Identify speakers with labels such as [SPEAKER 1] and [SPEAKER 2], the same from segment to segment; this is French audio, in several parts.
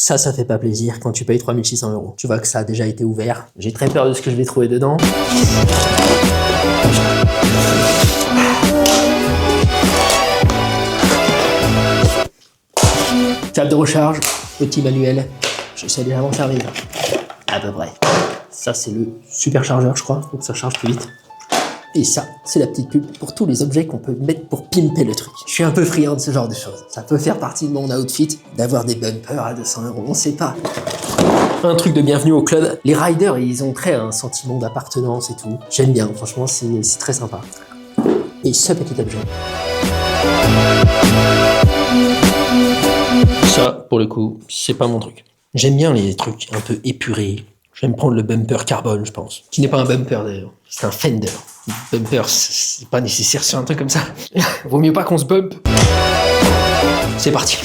[SPEAKER 1] Ça fait pas plaisir quand tu payes 3600 €. Tu vois que ça a déjà été ouvert. J'ai très peur de ce que je vais trouver dedans. Table de recharge, petit manuel. Je sais déjà m'en servir. À peu près. Ça, c'est le superchargeur, je crois, donc ça charge plus vite. Et ça, c'est la petite pub pour tous les objets qu'on peut mettre pour pimper le truc. Je suis un peu friand de ce genre de choses. Ça peut faire partie de mon outfit d'avoir des bumpers à 200 €, on sait pas. Un truc de bienvenue au club. Les riders, ils ont très un sentiment d'appartenance et tout. J'aime bien, franchement, c'est très sympa. Et ce petit objet. Ça, pour le coup, c'est pas mon truc. J'aime bien les trucs un peu épurés. Je vais me prendre le bumper carbone, je pense. Qui n'est pas un bumper d'ailleurs, c'est un fender. Le bumper, c'est pas nécessaire sur un truc comme ça. Vaut mieux pas qu'on se bump. C'est parti.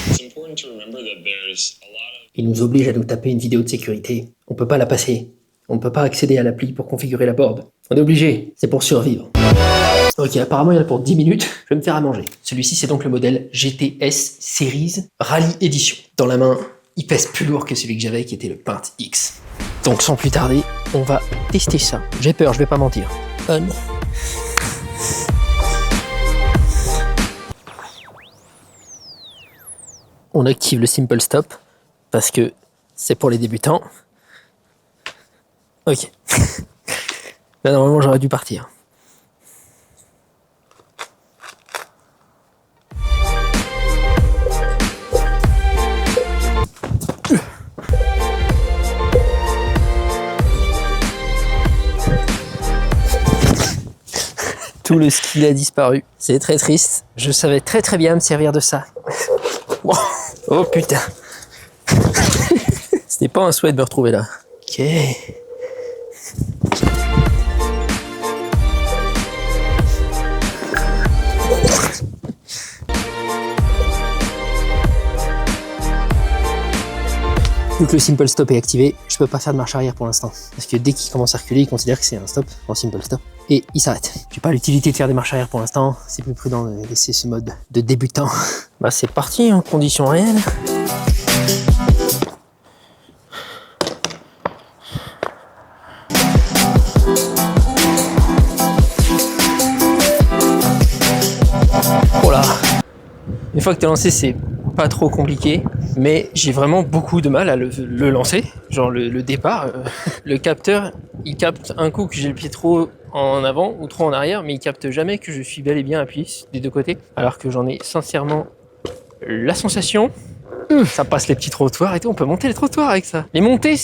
[SPEAKER 1] Il nous oblige à nous taper une vidéo de sécurité. On peut pas la passer. On peut pas accéder à l'appli pour configurer la board. On est obligé, c'est pour survivre. Ok, apparemment il y en a pour 10 minutes, je vais me faire à manger. Celui-ci c'est donc le modèle GTS Series Rally Edition. Dans la main, il pèse plus lourd que celui que j'avais qui était le Paint X. Donc sans plus tarder, on va tester ça. J'ai peur, je vais pas mentir. On. On active le Simple Stop parce que c'est pour les débutants. Ok. Là normalement j'aurais dû partir. Tout le skill a disparu. C'est très triste. Je savais très bien me servir de ça. Oh putain. Ce n'est pas un souhait de me retrouver là. Ok. Vu que le Simple Stop est activé, je peux pas faire de marche arrière pour l'instant. Parce que dès qu'il commence à reculer, il considère que c'est un stop en Simple Stop. Et il s'arrête. J'ai pas l'utilité de faire des marches arrière pour l'instant. C'est plus prudent de laisser ce mode de débutant. Bah c'est parti, en conditions réelles. Voilà. Une fois que t'es lancé, c'est pas trop compliqué, mais j'ai vraiment beaucoup de mal à le lancer. Genre le départ, le capteur, il capte un coup que j'ai le pied trop en avant ou trop en arrière, mais il capte jamais que je suis bel et bien appuyé des deux côtés, alors que j'en ai sincèrement la sensation. Ça passe les petits trottoirs et tout, on peut monter les trottoirs avec ça. Les monter,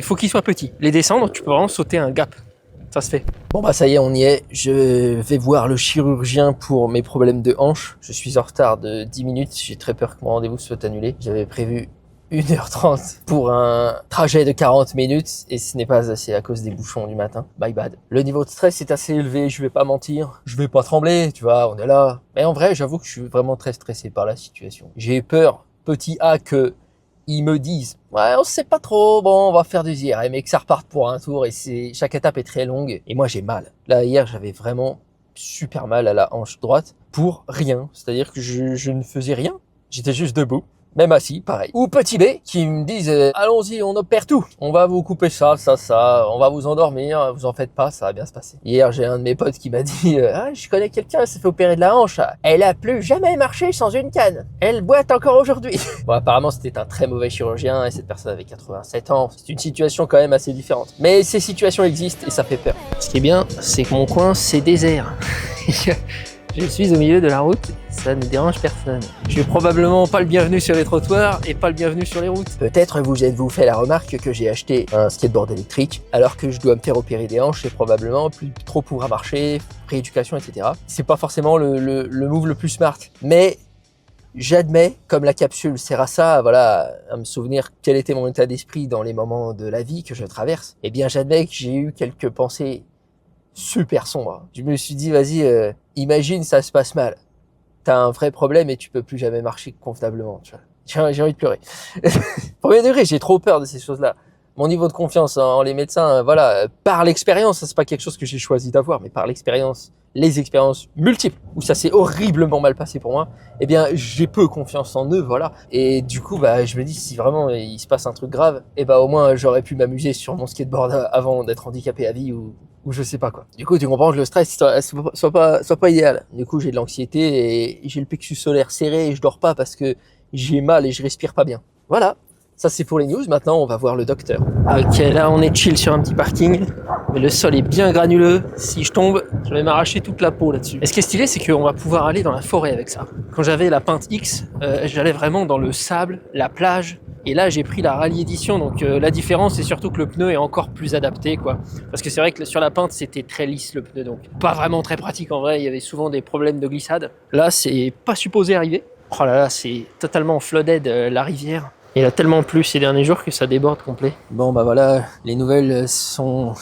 [SPEAKER 1] faut qu'ils soient petits. Les descendre, tu peux vraiment sauter un gap. Ça se fait. Bon bah ça y est, on y est. Je vais voir le chirurgien pour mes problèmes de hanche. Je suis en retard de 10 minutes. J'ai très peur que mon rendez-vous soit annulé. J'avais prévu 1h30 pour un trajet de 40 minutes et ce n'est pas assez à cause des bouchons du matin. My bad. Le niveau de stress est assez élevé, je vais pas mentir. Je vais pas trembler, tu vois, on est là. Mais en vrai, j'avoue que je suis vraiment très stressé par la situation. J'ai peur, petit A, que ils me disent ouais on sait pas trop, bon on va faire des IRM et que ça reparte pour un tour et chaque étape est très longue et moi j'ai mal. Là hier j'avais vraiment super mal à la hanche droite pour rien, c'est-à-dire que je ne faisais rien, j'étais juste debout. Même assis, pareil. Ou petit B, qui me disent allons-y, on opère tout. On va vous couper ça, on va vous endormir, vous en faites pas, ça va bien se passer. Hier, j'ai un de mes potes qui m'a dit ah, je connais quelqu'un, s'est fait opérer de la hanche. Elle a plus jamais marché sans une canne. Elle boite encore aujourd'hui. Bon, apparemment, c'était un très mauvais chirurgien et cette personne avait 87 ans. C'est une situation quand même assez différente. Mais ces situations existent et ça fait peur. Ce qui est bien, c'est que mon coin, c'est désert. Je suis au milieu de la route, ça ne dérange personne. Je suis probablement pas le bienvenu sur les trottoirs et pas le bienvenu sur les routes. Peut-être vous êtes-vous fait la remarque que j'ai acheté un skateboard électrique alors que je dois me faire opérer des hanches et probablement plus trop pourra marcher, rééducation, etc. C'est pas forcément le move le plus smart, mais j'admets, comme la capsule sert à ça, voilà, à me souvenir quel était mon état d'esprit dans les moments de la vie que je traverse, eh bien j'admets que j'ai eu quelques pensées super sombre. Je me suis dit, vas-y, imagine ça se passe mal. T'as un vrai problème et tu peux plus jamais marcher convenablement. Tu vois. J'ai envie de pleurer. Premier degré, j'ai trop peur de ces choses-là. mon niveau de confiance en les médecins, voilà, par l'expérience, c'est pas quelque chose que j'ai choisi d'avoir, mais par l'expérience, les expériences multiples où ça s'est horriblement mal passé pour moi, eh bien j'ai peu confiance en eux, voilà. Et du coup, bah je me dis si vraiment il se passe un truc grave, eh bah au moins j'aurais pu m'amuser sur mon skateboard avant d'être handicapé à vie ou je sais pas quoi. Du coup, tu comprends que le stress soit pas idéal. Du coup, j'ai de l'anxiété et j'ai le plexus solaire serré et je dors pas parce que j'ai mal et je respire pas bien. Voilà. Ça, c'est pour les news. Maintenant, on va voir le docteur. Ok, là, on est chill sur un petit parking. Mais le sol est bien granuleux. Si je tombe, je vais m'arracher toute la peau là-dessus. Et ce qui est stylé, c'est qu'on va pouvoir aller dans la forêt avec ça. Quand j'avais la Pinte X, j'allais vraiment dans le sable, la plage. Et là, j'ai pris la Rally Edition. Donc, la différence, c'est surtout que le pneu est encore plus adapté, quoi. Parce que c'est vrai que sur la Pinte, c'était très lisse le pneu. Donc, pas vraiment très pratique en vrai. Il y avait souvent des problèmes de glissade. Là, c'est pas supposé arriver. Oh là là, c'est totalement flooded la rivière. Il a tellement plu ces derniers jours que ça déborde complet. Bon bah voilà, les nouvelles sont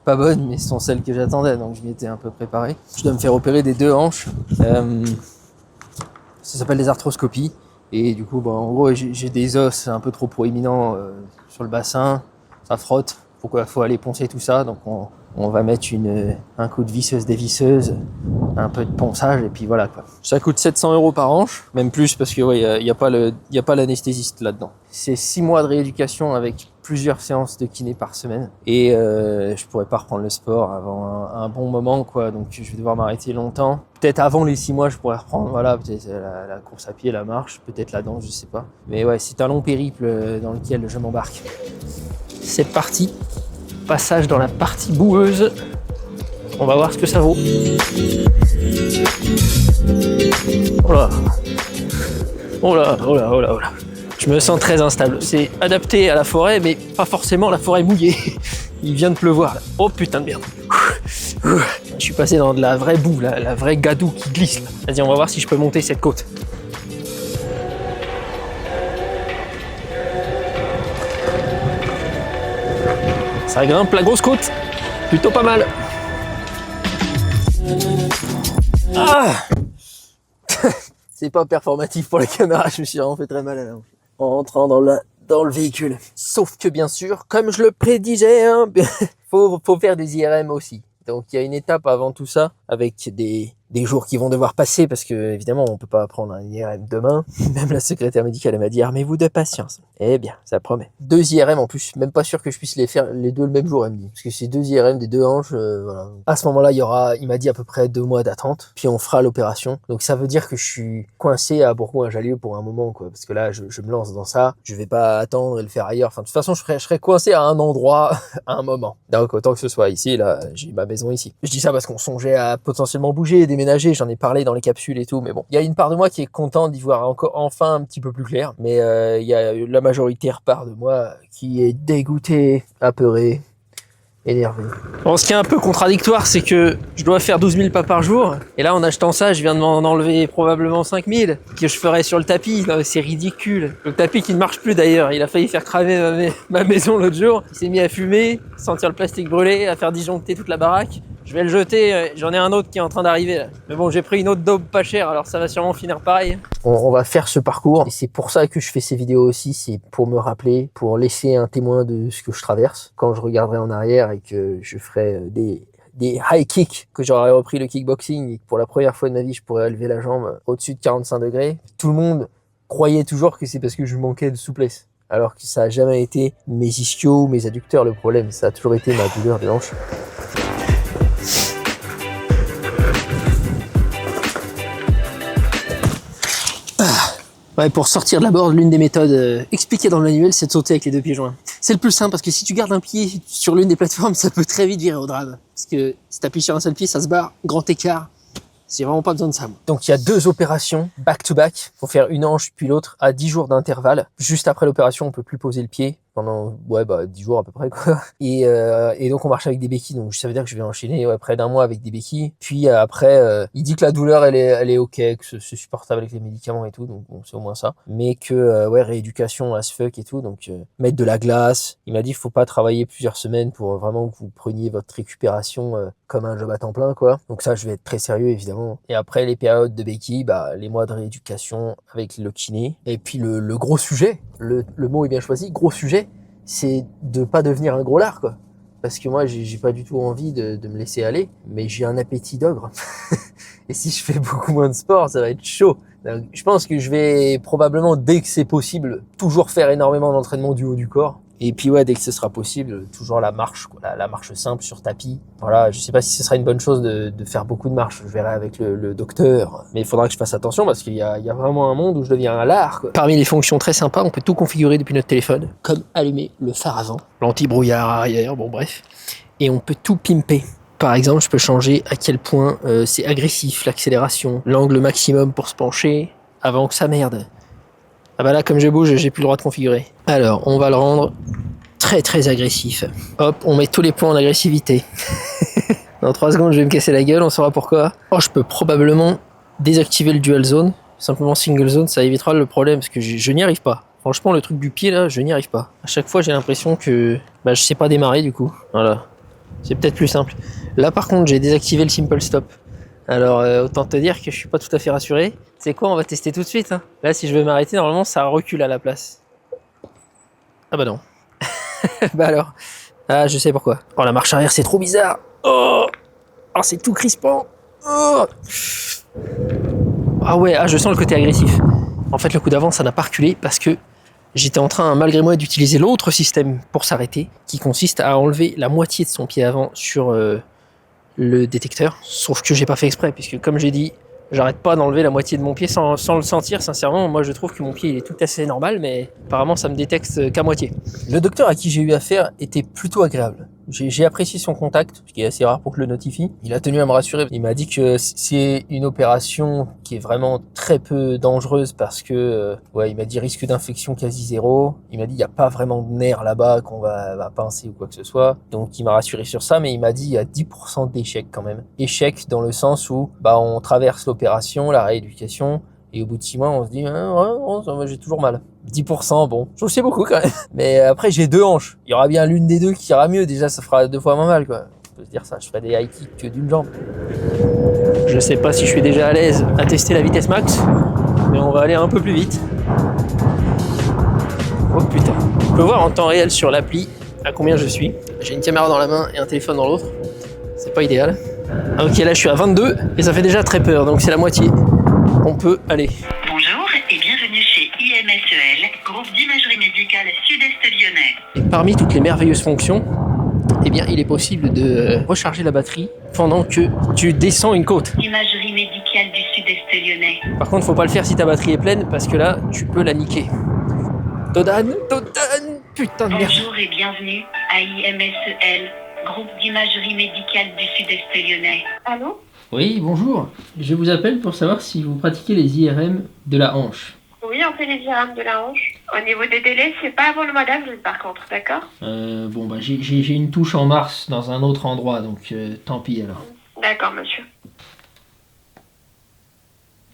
[SPEAKER 1] pas bonnes, mais sont celles que j'attendais, donc je m'y étais un peu préparé. Je dois me faire opérer des 2 hanches. Ça s'appelle des arthroscopies. Et du coup, bah, en gros, j'ai des os un peu trop proéminents sur le bassin. Ça frotte. Pourquoi faut aller poncer tout ça? Donc on va mettre un coup de visseuse dévisseuse, un peu de ponçage et puis voilà quoi. Ça coûte 700 € par hanche, même plus parce que ouais, y a pas l'anesthésiste là-dedans. C'est 6 mois de rééducation avec plusieurs séances de kiné par semaine et je pourrais pas reprendre le sport avant un bon moment quoi, donc je vais devoir m'arrêter longtemps. Peut-être avant les 6 mois je pourrais reprendre, voilà, peut-être la course à pied, la marche, peut-être la danse, je sais pas. Mais ouais, c'est un long périple dans lequel je m'embarque. C'est parti. Passage dans la partie boueuse. On va voir ce que ça vaut. Oh là. Oh là, oh là, oh là, oh là. Je me sens très instable. C'est adapté à la forêt, mais pas forcément la forêt mouillée. Il vient de pleuvoir là. Oh putain de merde. Je suis passé dans de la vraie boue, la vraie gadoue qui glisse là. Vas-y, on va voir si je peux monter cette côte. Ça grimpe la grosse côte, plutôt pas mal. Ah c'est pas performatif pour la caméra, je me suis vraiment fait très mal à la hanche en rentrant dans le véhicule. Sauf que bien sûr, comme je le prédisais, hein, faut faire des IRM aussi. Donc il y a une étape avant tout ça, avec des jours qui vont devoir passer, parce que évidemment on peut pas prendre un IRM demain. Même la secrétaire médicale elle m'a dit armez-vous de patience. Eh bien, ça promet. 2 IRM en plus, même pas sûr que je puisse les faire les 2 le même jour, elle me dit. Parce que c'est 2 IRM des 2 hanches, voilà. À ce moment-là, il m'a dit à peu près 2 mois d'attente, puis on fera l'opération. Donc ça veut dire que je suis coincé à Bourgoin-Jallieu pour un moment, quoi. Parce que là, je me lance dans ça, je vais pas attendre et le faire ailleurs. Enfin, de toute façon, je serais coincé à un endroit à un moment. Donc autant que ce soit ici, là, j'ai ma maison ici. Je dis ça parce qu'on songeait à potentiellement bouger, déménager, j'en ai parlé dans les capsules et tout, mais bon. Il y a une part de moi qui est content d'y voir encore enfin un petit peu plus clair, mais il y a la majoritaire part de moi qui est dégoûtée, apeurée, énervé. Bon, ce qui est un peu contradictoire, c'est que je dois faire 12 000 pas par jour, et là en achetant ça, je viens de m'en enlever probablement 5 000 que je ferais sur le tapis. C'est ridicule. Le tapis qui ne marche plus d'ailleurs, il a failli faire cramer ma maison l'autre jour. Il s'est mis à fumer, sentir le plastique brûlé, à faire disjoncter toute la baraque. Je vais le jeter, j'en ai un autre qui est en train d'arriver là. Mais bon, j'ai pris une autre daube pas chère, alors ça va sûrement finir pareil. On va faire ce parcours, et c'est pour ça que je fais ces vidéos aussi, c'est pour me rappeler, pour laisser un témoin de ce que je traverse. Quand je regarderai en arrière et que je ferai des high kicks, que j'aurai repris le kickboxing et que pour la première fois de ma vie, je pourrais lever la jambe au-dessus de 45 degrés. Tout le monde croyait toujours que c'est parce que je manquais de souplesse. Alors que ça a jamais été mes ischios ou mes adducteurs le problème, ça a toujours été ma douleur de hanche. Ouais, pour sortir de la board, l'une des méthodes expliquées dans le manuel, c'est de sauter avec les 2 pieds joints. C'est le plus simple parce que si tu gardes un pied sur l'une des plateformes, ça peut très vite virer au drame. Parce que si tu appuies sur un seul pied, ça se barre, grand écart. J'ai vraiment pas besoin de ça. Donc il y a 2 opérations back-to-back. Faut faire une hanche puis l'autre à 10 jours d'intervalle. Juste après l'opération, on peut plus poser le pied pendant 10 jours à peu près quoi. Et donc on marche avec des béquilles. Donc ça veut dire que je vais enchaîner près d'1 mois avec des béquilles. Puis après, il dit que la douleur elle est ok, que c'est supportable avec les médicaments et tout. Donc bon, c'est au moins ça. Mais que rééducation as fuck et tout. Donc mettre de la glace. Il m'a dit qu'il faut pas travailler plusieurs semaines pour vraiment que vous preniez votre récupération comme un job à temps plein quoi. Donc ça je vais être très sérieux évidemment. Et après les périodes de béquilles, les mois de rééducation avec le kiné. Et puis le gros sujet, le mot est bien choisi, gros sujet, c'est de pas devenir un gros lard, quoi. Parce que moi, j'ai pas du tout envie de me laisser aller, mais j'ai un appétit d'ogre. Et si je fais beaucoup moins de sport, ça va être chaud. Donc, je pense que je vais probablement, dès que c'est possible, toujours faire énormément d'entraînement du haut du corps. Et puis ouais, dès que ce sera possible, toujours la marche, quoi, la marche simple sur tapis. Voilà, je sais pas si ce sera une bonne chose de faire beaucoup de marche. Je verrai avec le docteur. Mais il faudra que je fasse attention parce qu'il y a vraiment un monde où je deviens un lard, quoi. Parmi les fonctions très sympas, on peut tout configurer depuis notre téléphone. Comme allumer le phare avant, l'anti-brouillard arrière, bon bref. Et on peut tout pimper. Par exemple, je peux changer à quel point c'est agressif, l'accélération, l'angle maximum pour se pencher avant que ça merde. Ah bah là, comme je bouge, j'ai plus le droit de configurer. Alors, on va le rendre très très agressif. Hop, on met tous les points en agressivité. Dans 3 secondes, je vais me casser la gueule, on saura pourquoi. Oh, je peux probablement désactiver le dual zone. Simplement single zone, ça évitera le problème, parce que je n'y arrive pas. Franchement, le truc du pied, là, je n'y arrive pas. À chaque fois, j'ai l'impression que je sais pas démarrer, du coup. Voilà. C'est peut-être plus simple. Là, par contre, j'ai désactivé le simple stop. Alors, autant te dire que je suis pas tout à fait rassuré. C'est quoi, on va tester tout de suite. Hein. Là, si je veux m'arrêter, normalement, ça recule à la place. Ah bah non. Bah alors. Ah, je sais pourquoi. Oh, la marche arrière, c'est trop bizarre. Oh, c'est tout crispant. Oh. Ah ouais, je sens le côté agressif. En fait, le coup d'avant, ça n'a pas reculé parce que j'étais en train, malgré moi, d'utiliser l'autre système pour s'arrêter, qui consiste à enlever la moitié de son pied avant sur le détecteur. Sauf que j'ai pas fait exprès, puisque comme j'ai dit, j'arrête pas d'enlever la moitié de mon pied sans le sentir. Sincèrement, moi je trouve que mon pied il est tout à fait normal, mais apparemment ça me détecte qu'à moitié. Le docteur à qui j'ai eu affaire était plutôt agréable. J'ai apprécié son contact, ce qui est assez rare pour que je le notifie. Il a tenu à me rassurer. Il m'a dit que c'est une opération qui est vraiment très peu dangereuse parce que, il m'a dit risque d'infection quasi zéro. Il m'a dit il n'y a pas vraiment de nerfs là-bas qu'on va pincer ou quoi que ce soit. Donc il m'a rassuré sur ça, mais il m'a dit il y a 10% d'échec quand même. Échec dans le sens où on traverse l'opération, la rééducation, et au bout de 6 mois on se dit j'ai toujours mal. 10%, bon, je trouve que c'est beaucoup quand même. Mais après j'ai 2 hanches. Il y aura bien l'une des deux qui ira mieux. Déjà ça fera 2 fois moins mal, quoi. On peut se dire ça, je ferai des high kicks que d'une jambe. Je sais pas si je suis déjà à l'aise à tester la vitesse max, mais on va aller un peu plus vite. Oh putain. On peut voir en temps réel sur l'appli à combien je suis. J'ai une caméra dans la main et un téléphone dans l'autre. C'est pas idéal. Ok, là je suis à 22 et ça fait déjà très peur, donc c'est la moitié. On peut aller.
[SPEAKER 2] Bonjour et bienvenue chez IMSEL, groupe d'imagerie médicale sud-est lyonnais.
[SPEAKER 1] Et parmi toutes les merveilleuses fonctions, il est possible de recharger la batterie pendant que tu descends une côte.
[SPEAKER 2] Imagerie médicale du sud-est lyonnais.
[SPEAKER 1] Par contre, faut pas le faire si ta batterie est pleine parce que là, tu peux la niquer. Todan, putain de merde.
[SPEAKER 2] Bonjour et bienvenue à IMSEL, groupe d'imagerie médicale du sud-est lyonnais. Allô ?
[SPEAKER 1] Oui, bonjour. Je vous appelle pour savoir si vous pratiquez les IRM de la hanche.
[SPEAKER 3] Oui, on fait les IRM de la hanche. Au niveau des délais, c'est pas avant le mois d'avril par contre, d'accord ?
[SPEAKER 1] J'ai une touche en mars dans un autre endroit, donc tant pis alors.
[SPEAKER 3] D'accord, monsieur.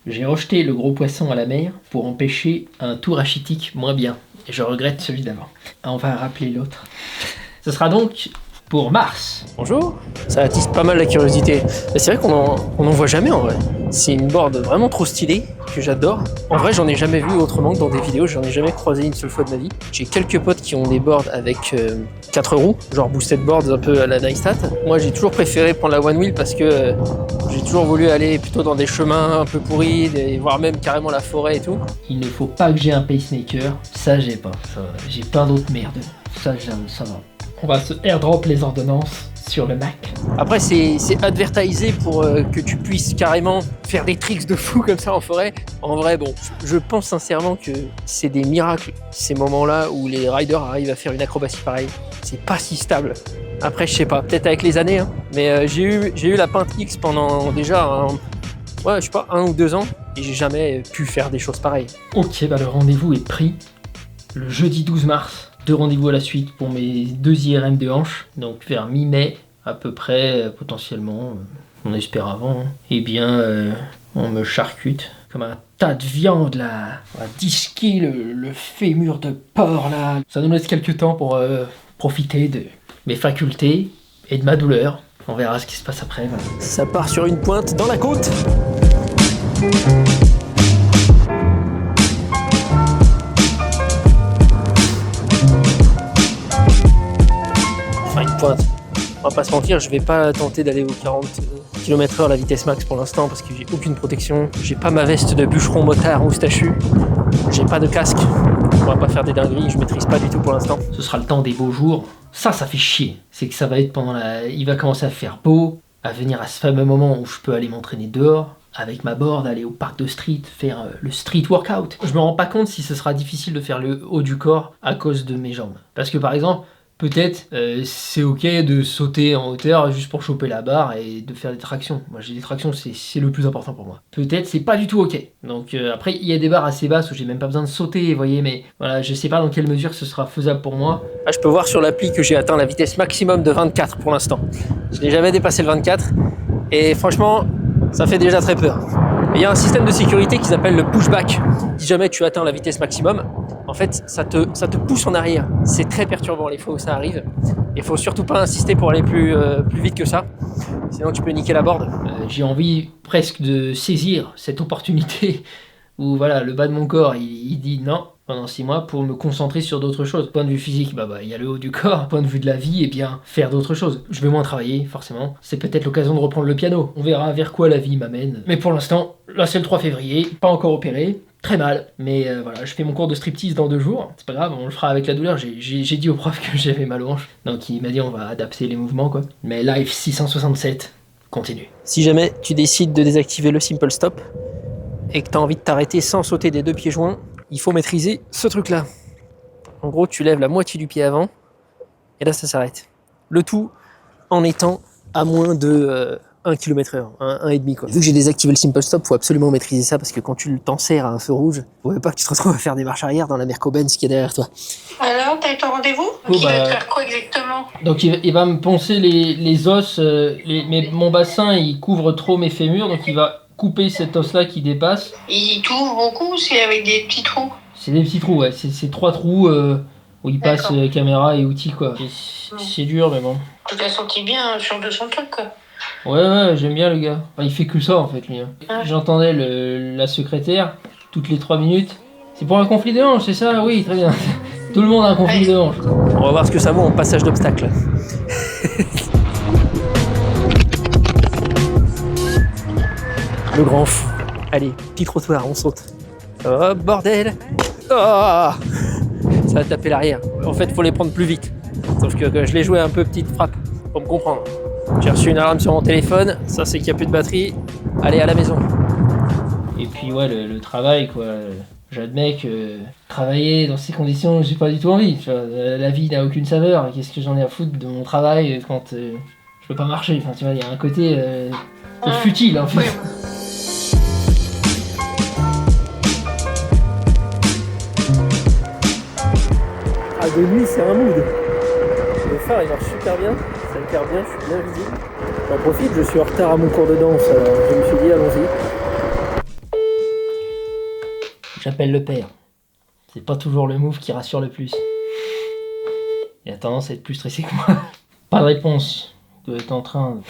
[SPEAKER 1] J'ai rejeté le gros poisson à la mer pour empêcher un tour rachitique moins bien. Et je regrette celui d'avant. On va rappeler l'autre. Ce sera donc pour mars. Bonjour. Ça attise pas mal la curiosité. Mais c'est vrai qu'on en voit jamais en vrai. C'est une board vraiment trop stylée que j'adore. En vrai, j'en ai jamais vu autrement que dans des vidéos. J'en ai jamais croisé une seule fois de ma vie. J'ai quelques potes qui ont des boards avec 4 roues, genre boosted boards un peu à la Neistat. Moi, j'ai toujours préféré prendre la one wheel parce que j'ai toujours voulu aller plutôt dans des chemins un peu pourris, voire même carrément la forêt et tout. Il ne faut pas que j'ai un pacemaker. Ça, j'ai pas. Ça, j'ai plein d'autres merdes. Ça va. On va se airdrop les ordonnances sur le Mac. Après, c'est advertisé pour que tu puisses carrément faire des tricks de fou comme ça en forêt. En vrai, bon, je pense sincèrement que c'est des miracles, ces moments-là où les riders arrivent à faire une acrobatie pareille. C'est pas si stable. Après, je sais pas, peut-être avec les années, hein. Mais j'ai eu la Pint X pendant déjà je sais pas, 1 ou 2 ans et j'ai jamais pu faire des choses pareilles. Ok, le rendez-vous est pris le jeudi 12 mars. 2 rendez-vous à la suite pour mes 2 IRM de hanche, donc vers mi-mai à peu près, potentiellement, on espère avant. On me charcute comme un tas de viande là, on va disquer le fémur de porc là. Ça nous laisse quelques temps pour profiter de mes facultés et de ma douleur. On verra ce qui se passe après. Voilà. Ça part sur une pointe dans la côte. pointe. On va pas se mentir, je vais pas tenter d'aller aux 40 km/h la vitesse max pour l'instant parce que j'ai aucune protection. J'ai pas ma veste de bûcheron motard moustachu. J'ai pas de casque. On va pas faire des dingueries, je maîtrise pas du tout pour l'instant. Ce sera le temps des beaux jours. Ça fait chier. C'est que ça va être il va commencer à faire beau, à venir à ce fameux moment où je peux aller m'entraîner dehors, avec ma board, aller au parc de street, faire le street workout. Je me rends pas compte si ce sera difficile de faire le haut du corps à cause de mes jambes. Parce que par exemple, peut-être c'est ok de sauter en hauteur juste pour choper la barre et de faire des tractions. Moi j'ai des tractions, c'est le plus important pour moi. Peut-être c'est pas du tout ok. Donc après il y a des barres assez basses où j'ai même pas besoin de sauter, vous voyez, mais voilà, je sais pas dans quelle mesure ce sera faisable pour moi. Ah, je peux voir sur l'appli que j'ai atteint la vitesse maximum de 24 pour l'instant. Je n'ai jamais dépassé le 24 et franchement ça fait déjà très peur. Il y a un système de sécurité qui s'appelle le pushback. Si jamais tu atteins la vitesse maximum, en fait, ça te pousse en arrière. C'est très perturbant les fois où ça arrive. Il faut surtout pas insister pour aller plus vite que ça. Sinon, tu peux niquer la board. J'ai envie presque de saisir cette opportunité où voilà, le bas de mon corps, il dit non pendant 6 mois pour me concentrer sur d'autres choses. Point de vue physique, il y a le haut du corps. Point de vue de la vie, bien, faire d'autres choses. Je vais moins travailler, forcément. C'est peut-être l'occasion de reprendre le piano. On verra vers quoi la vie m'amène. Mais pour l'instant, là c'est le 3 février, pas encore opéré. Très mal, mais voilà, je fais mon cours de striptease dans 2 jours, c'est pas grave, on le fera avec la douleur. J'ai dit au prof que j'avais mal aux hanches, donc il m'a dit on va adapter les mouvements quoi. Mais Live 667 continue. Si jamais tu décides de désactiver le simple stop et que tu as envie de t'arrêter sans sauter des 2 pieds joints, il faut maîtriser ce truc là. En gros, tu lèves la moitié du pied avant et là ça s'arrête. Le tout en étant à moins de 1 km/h, 1,5 quoi. Vu que j'ai désactivé le simple stop, faut absolument maîtriser ça parce que quand tu t'en sers à un feu rouge, faut pas que tu te retrouves à faire des marches arrière dans la Merco-Benz qui est derrière toi.
[SPEAKER 3] Alors, t'as eu ton rendez-vous? Il va te faire quoi exactement? Donc il va me poncer les os, mon bassin il couvre trop mes fémurs, donc il va couper cet os là qui dépasse. Il t'ouvre beaucoup ou c'est avec des petits trous? C'est des petits trous, ouais, c'est 3 trous où il passe caméra et outils quoi. C'est dur mais bon. Tu t'as senti bien sur de son truc quoi. Ouais, j'aime bien le gars. Enfin, il fait que ça en fait lui. J'entendais la secrétaire toutes les 3 minutes. C'est pour un conflit de hanches, c'est ça? Oui, très bien. Tout le monde a un conflit de hanches. On va voir ce que ça vaut en passage d'obstacle. Le grand fou. Allez, petit trottoir, on saute. Oh bordel. Oh, ça va taper l'arrière. En fait, faut les prendre plus vite. Sauf que je l'ai joué un peu petite frappe pour me comprendre. J'ai reçu une alarme sur mon téléphone, ça c'est qu'il n'y a plus de batterie, allez à la maison. Et puis ouais, le travail quoi, j'admets que travailler dans ces conditions, j'ai pas du tout envie. Tu vois, la vie n'a aucune saveur, qu'est-ce que j'en ai à foutre de mon travail quand je peux pas marcher. Enfin tu vois, il y a un côté futile en fait. Oui. Ah de nuit c'est un mood. Le phare il marche super bien. Ça éclaire bien, je suis bien visible. J'en profite, je suis en retard à mon cours de danse, alors je me suis dit allons-y. J'appelle le père. C'est pas toujours le move qui rassure le plus. Il a tendance à être plus stressé que moi. Pas de réponse. Il doit être en train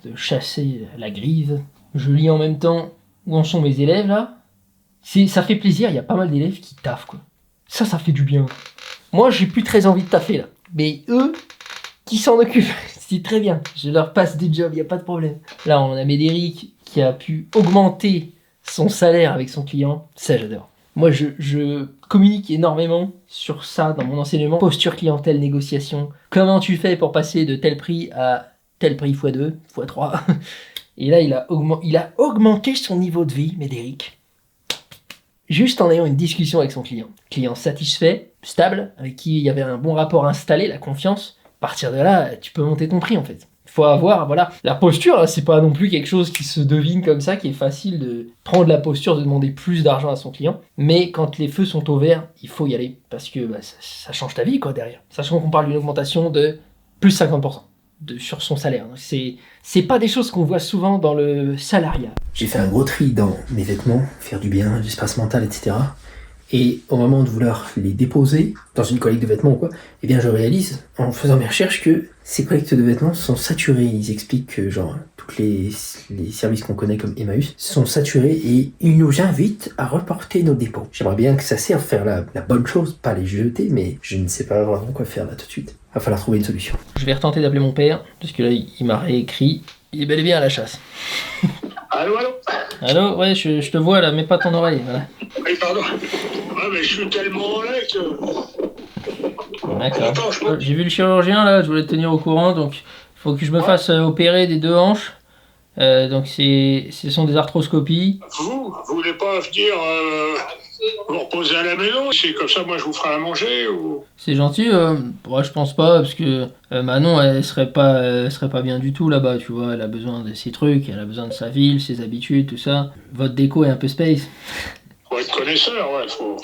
[SPEAKER 3] de chasser la grive. Je lis en même temps où en sont mes élèves là. Ça fait plaisir, il y a pas mal d'élèves qui taffent quoi. Ça fait du bien. Moi j'ai plus très envie de taffer là. Mais eux, qui s'en occupent, c'est très bien. Je leur passe des jobs, il n'y a pas de problème. Là, on a Médéric qui a pu augmenter son salaire avec son client. Ça, j'adore. Moi, je communique énormément sur ça dans mon enseignement. Posture clientèle, négociation. Comment tu fais pour passer de tel prix à tel prix x2, x3. Et là, il a augmenté son niveau de vie, Médéric. Juste en ayant une discussion avec son client. Client satisfait, stable, avec qui il y avait un bon rapport installé, la confiance. À partir de là, tu peux monter ton prix en fait. Il faut avoir, voilà, la posture, là, c'est pas non plus quelque chose qui se devine comme ça, qui est facile de prendre la posture, de demander plus d'argent à son client. Mais quand les feux sont au vert, il faut y aller, parce que ça change ta vie quoi derrière. Sachant qu'on parle d'une augmentation de plus 50% sur son salaire. Donc c'est pas des choses qu'on voit souvent dans le salariat.
[SPEAKER 4] J'ai fait un gros tri dans mes vêtements, faire du bien, l'espace mental, etc. Et au moment de vouloir les déposer dans une collecte de vêtements ou quoi, eh bien je réalise, en faisant mes recherches, que ces collectes de vêtements sont saturées. Ils expliquent que genre, toutes tous les services qu'on connaît comme Emmaüs sont saturés et ils nous invitent à reporter nos dépôts. J'aimerais bien que ça serve à faire la bonne chose, pas les jeter, mais je ne sais pas vraiment quoi faire là tout de suite. Il va falloir trouver une solution.
[SPEAKER 3] Je vais retenter d'appeler mon père, parce que là, il m'a réécrit. Il est bel et bien à la chasse.
[SPEAKER 5] Allô, allô?
[SPEAKER 3] Allô, ouais, je te vois là, mets pas ton oreille, voilà.
[SPEAKER 5] Oui, pardon. Ouais, mais je suis tellement en lait que...
[SPEAKER 3] D'accord.
[SPEAKER 5] Attends, je peux...
[SPEAKER 3] J'ai vu le chirurgien là, je voulais te tenir au courant, donc il faut que je me fasse opérer des 2 hanches. Donc ce sont des arthroscopies.
[SPEAKER 5] Vous voulez pas venir vous reposer à la maison? C'est comme ça, moi, je vous ferai à manger ou...
[SPEAKER 3] C'est gentil, ouais, je pense pas, parce que Manon, elle serait pas bien du tout là-bas, tu vois, elle a besoin de ses trucs, elle a besoin de sa ville, ses habitudes, tout ça. Votre déco est un peu space.
[SPEAKER 5] Faut être connaisseur, ouais, faut...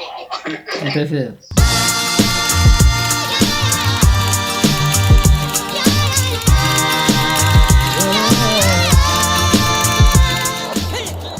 [SPEAKER 3] Tout à fait.